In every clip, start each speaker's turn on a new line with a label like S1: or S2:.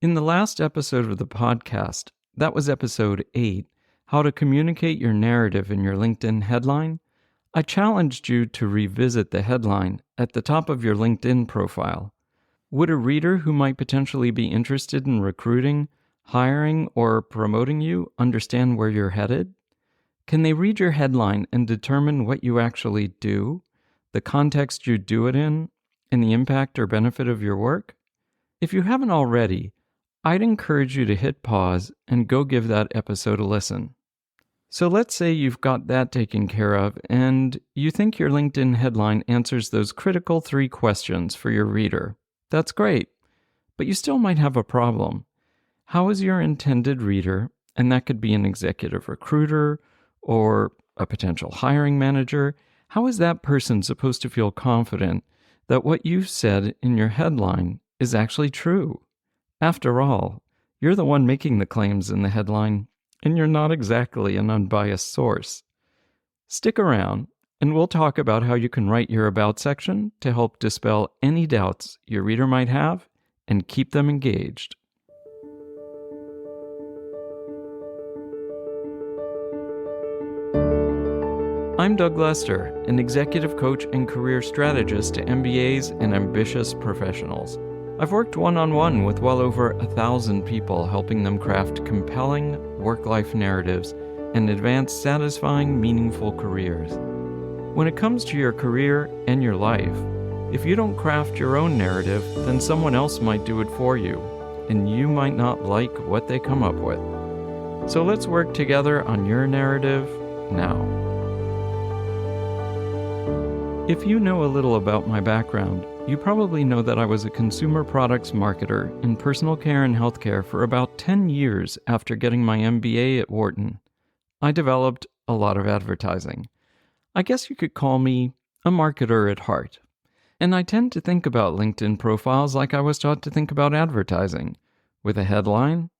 S1: In the last episode of the podcast, that was episode 8, How to Communicate Your Narrative in Your LinkedIn Headline, I challenged you to revisit the headline at the top of your LinkedIn profile. Would a reader who might potentially be interested in recruiting, hiring, or promoting you understand where you're headed? Can they read your headline and determine what you actually do, the context you do it in, and the impact or benefit of your work? If you haven't already, I'd encourage you to hit pause and go give that episode a listen. So let's say you've got that taken care of and you think your LinkedIn headline answers those critical 3 questions for your reader. That's great, but you still might have a problem. How is your intended reader, and that could be an executive recruiter or a potential hiring manager, how is that person supposed to feel confident that what you've said in your headline is actually true? After all, you're the one making the claims in the headline, and you're not exactly an unbiased source. Stick around, and we'll talk about how you can write your About section to help dispel any doubts your reader might have and keep them engaged. I'm Doug Lester, an executive coach and career strategist to MBAs and ambitious professionals. I've worked one-on-one with well over 1,000 people, helping them craft compelling work-life narratives and advance satisfying, meaningful careers. When it comes to your career and your life, if you don't craft your own narrative, then someone else might do it for you, and you might not like what they come up with. So let's work together on your narrative now. If you know a little about my background, you probably know that I was a consumer products marketer in personal care and healthcare for about 10 years after getting my MBA at Wharton. I developed a lot of advertising. I guess you could call me a marketer at heart. And I tend to think about LinkedIn profiles like I was taught to think about advertising, with a headline,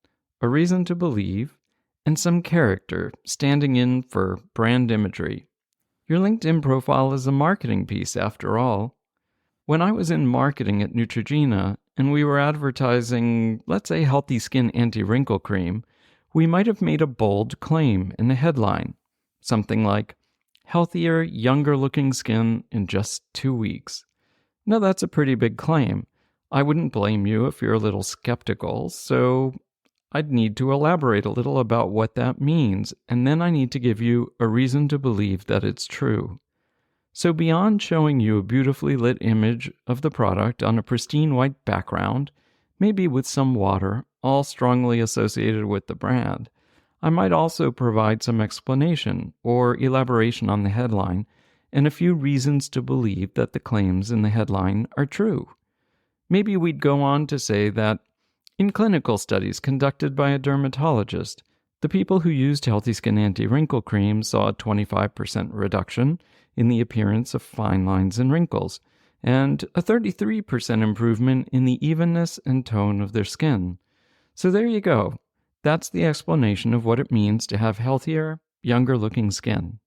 S1: a reason to believe, and some character standing in for brand imagery. Your LinkedIn profile is a marketing piece after all. When I was in marketing at Neutrogena and we were advertising, let's say, Healthy Skin Anti-Wrinkle Cream, we might have made a bold claim in the headline. Something like, healthier, younger-looking skin in just 2 weeks. Now that's a pretty big claim. I wouldn't blame you if you're a little skeptical, so I'd need to elaborate a little about what that means, and then I need to give you a reason to believe that it's true. So beyond showing you a beautifully lit image of the product on a pristine white background, maybe with some water, all strongly associated with the brand, I might also provide some explanation or elaboration on the headline and a few reasons to believe that the claims in the headline are true. Maybe we'd go on to say that in clinical studies conducted by a dermatologist, the people who used Healthy Skin Anti-Wrinkle Cream saw a 25% reduction in the appearance of fine lines and wrinkles, and a 33% improvement in the evenness and tone of their skin. So there you go. That's the explanation of what it means to have healthier, younger-looking skin.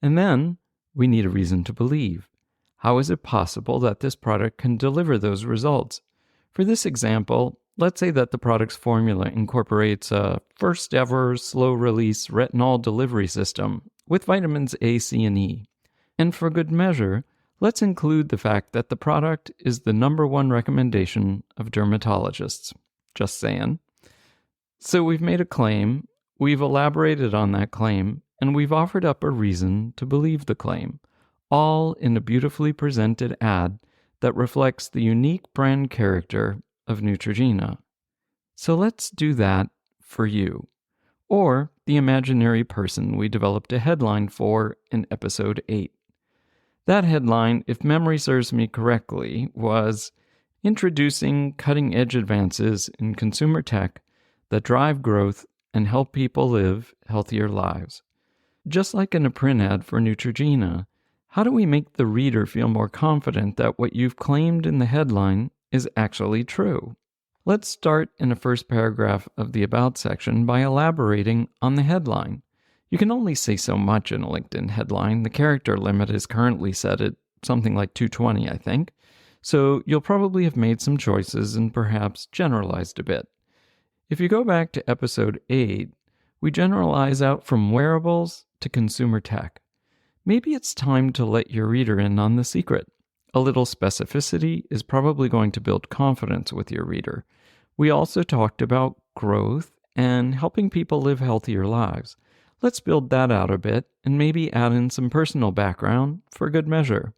S1: And then, we need a reason to believe. How is it possible that this product can deliver those results? For this example, let's say that the product's formula incorporates a first-ever slow-release retinol delivery system with vitamins A, C, and E. And for good measure, let's include the fact that the product is the #1 recommendation of dermatologists. Just saying. So we've made a claim, we've elaborated on that claim, and we've offered up a reason to believe the claim, all in a beautifully presented ad that reflects the unique brand character of Neutrogena. So let's do that for you, or the imaginary person we developed a headline for in episode 8. That headline, if memory serves me correctly, was Introducing Cutting-Edge Advances in Consumer Tech that Drive Growth and Help People Live Healthier Lives. Just like in a print ad for Neutrogena, how do we make the reader feel more confident that what you've claimed in the headline is actually true? Let's start in the first paragraph of the About section by elaborating on the headline. You can only say so much in a LinkedIn headline. The character limit is currently set at something like 220, I think. So you'll probably have made some choices and perhaps generalized a bit. If you go back to episode 8, we generalize out from wearables to consumer tech. Maybe it's time to let your reader in on the secret. A little specificity is probably going to build confidence with your reader. We also talked about growth and helping people live healthier lives. Let's build that out a bit and maybe add in some personal background for good measure.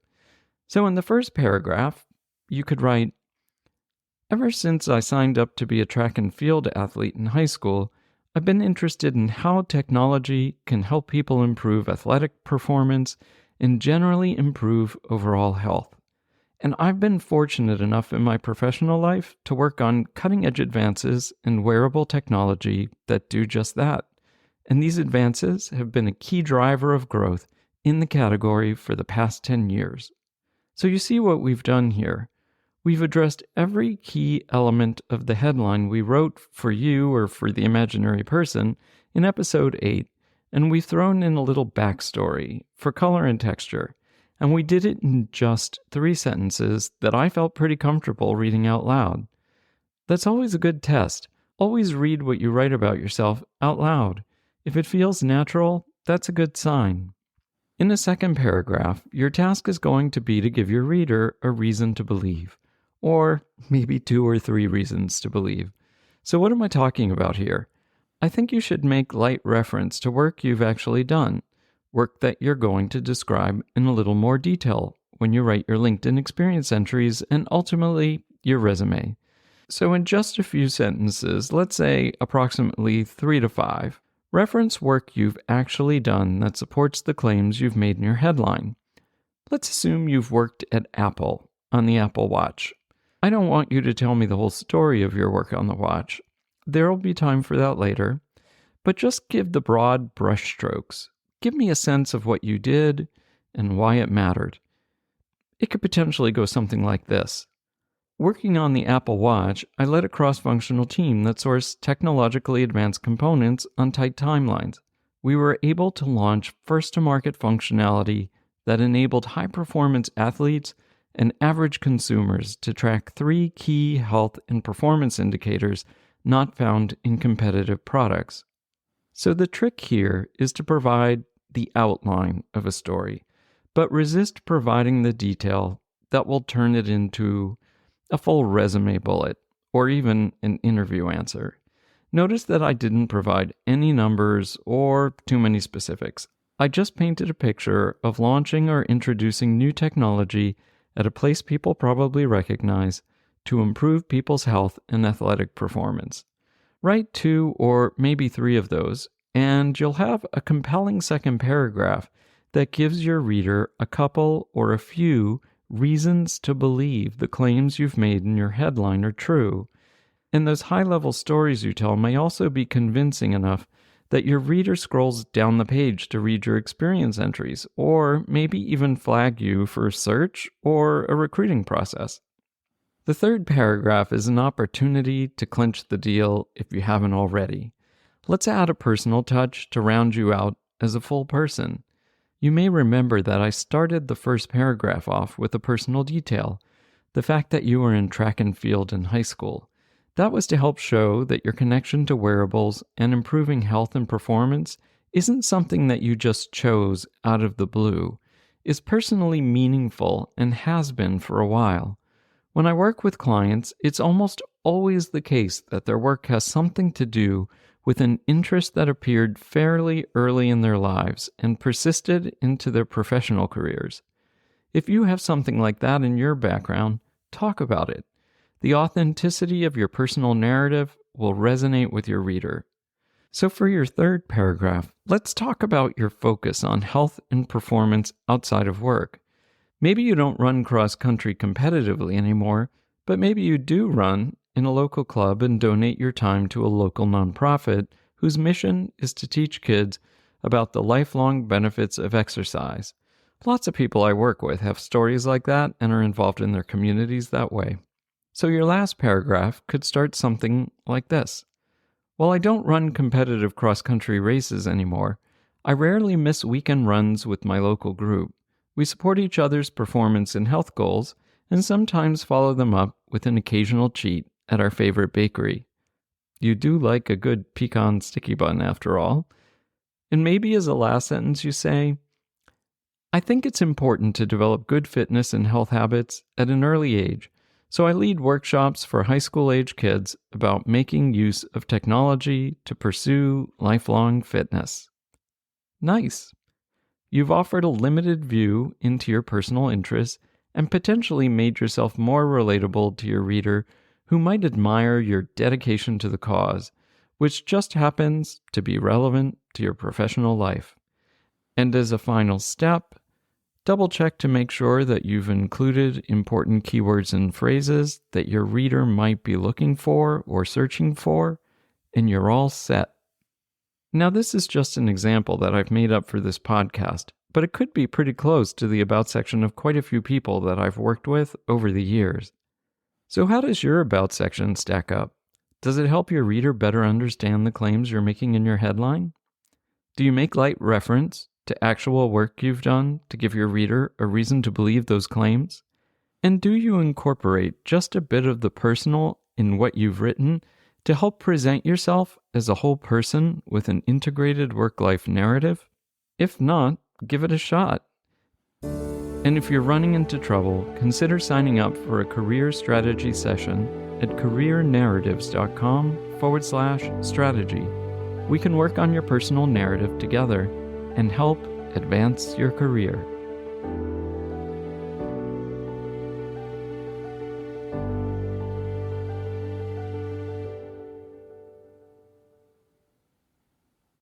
S1: So in the first paragraph, you could write, "Ever since I signed up to be a track and field athlete in high school, I've been interested in how technology can help people improve athletic performance and generally improve overall health. And I've been fortunate enough in my professional life to work on cutting-edge advances in wearable technology that do just that. And these advances have been a key driver of growth in the category for the past 10 years. So you see what we've done here. We've addressed every key element of the headline we wrote for you or for the imaginary person in episode 8, and we've thrown in a little backstory for color and texture. And we did it in just 3 sentences that I felt pretty comfortable reading out loud. That's always a good test. Always read what you write about yourself out loud. If it feels natural, that's a good sign. In the second paragraph, your task is going to be to give your reader a reason to believe, or maybe 2 or 3 reasons to believe. So what am I talking about here? I think you should make light reference to work you've actually done. Work that you're going to describe in a little more detail when you write your LinkedIn experience entries and ultimately your resume. So in just a few sentences, let's say approximately 3 to 5, reference work you've actually done that supports the claims you've made in your headline. Let's assume you've worked at Apple on the Apple Watch. I don't want you to tell me the whole story of your work on the watch. There'll be time for that later, but just give the broad brushstrokes. Give me a sense of what you did and why it mattered. It could potentially go something like this. Working on the Apple Watch, I led a cross-functional team that sourced technologically advanced components on tight timelines. We were able to launch first-to-market functionality that enabled high-performance athletes and average consumers to track 3 key health and performance indicators not found in competitive products. So the trick here is to provide the outline of a story, but resist providing the detail that will turn it into a full resume bullet or even an interview answer. Notice that I didn't provide any numbers or too many specifics. I just painted a picture of launching or introducing new technology at a place people probably recognize to improve people's health and athletic performance. Write 2 or maybe 3 of those, and you'll have a compelling second paragraph that gives your reader a couple or a few reasons to believe the claims you've made in your headline are true. And those high-level stories you tell may also be convincing enough that your reader scrolls down the page to read your experience entries, or maybe even flag you for search or a recruiting process. The third paragraph is an opportunity to clinch the deal if you haven't already. Let's add a personal touch to round you out as a full person. You may remember that I started the first paragraph off with a personal detail, the fact that you were in track and field in high school. That was to help show that your connection to wearables and improving health and performance isn't something that you just chose out of the blue. It's personally meaningful and has been for a while. When I work with clients, it's almost always the case that their work has something to do with an interest that appeared fairly early in their lives and persisted into their professional careers. If you have something like that in your background, talk about it. The authenticity of your personal narrative will resonate with your reader. So for your third paragraph, let's talk about your focus on health and performance outside of work. Maybe you don't run cross-country competitively anymore, but maybe you do run in a local club and donate your time to a local nonprofit whose mission is to teach kids about the lifelong benefits of exercise. Lots of people I work with have stories like that and are involved in their communities that way. So your last paragraph could start something like this. While I don't run competitive cross-country races anymore, I rarely miss weekend runs with my local group. We support each other's performance and health goals, and sometimes follow them up with an occasional cheat at our favorite bakery. You do like a good pecan sticky bun after all. And maybe as a last sentence you say, I think it's important to develop good fitness and health habits at an early age, so I lead workshops for high school-age kids about making use of technology to pursue lifelong fitness. Nice. You've offered a limited view into your personal interests and potentially made yourself more relatable to your reader who might admire your dedication to the cause, which just happens to be relevant to your professional life. And as a final step, double-check to make sure that you've included important keywords and phrases that your reader might be looking for or searching for, and you're all set. Now, this is just an example that I've made up for this podcast, but it could be pretty close to the About section of quite a few people that I've worked with over the years. So how does your About section stack up? Does it help your reader better understand the claims you're making in your headline? Do you make light reference to actual work you've done to give your reader a reason to believe those claims? And do you incorporate just a bit of the personal in what you've written to help present yourself as a whole person with an integrated work-life narrative? If not, give it a shot. And if you're running into trouble, consider signing up for a career strategy session at careernarratives.com/strategy. We can work on your personal narrative together and help advance your career.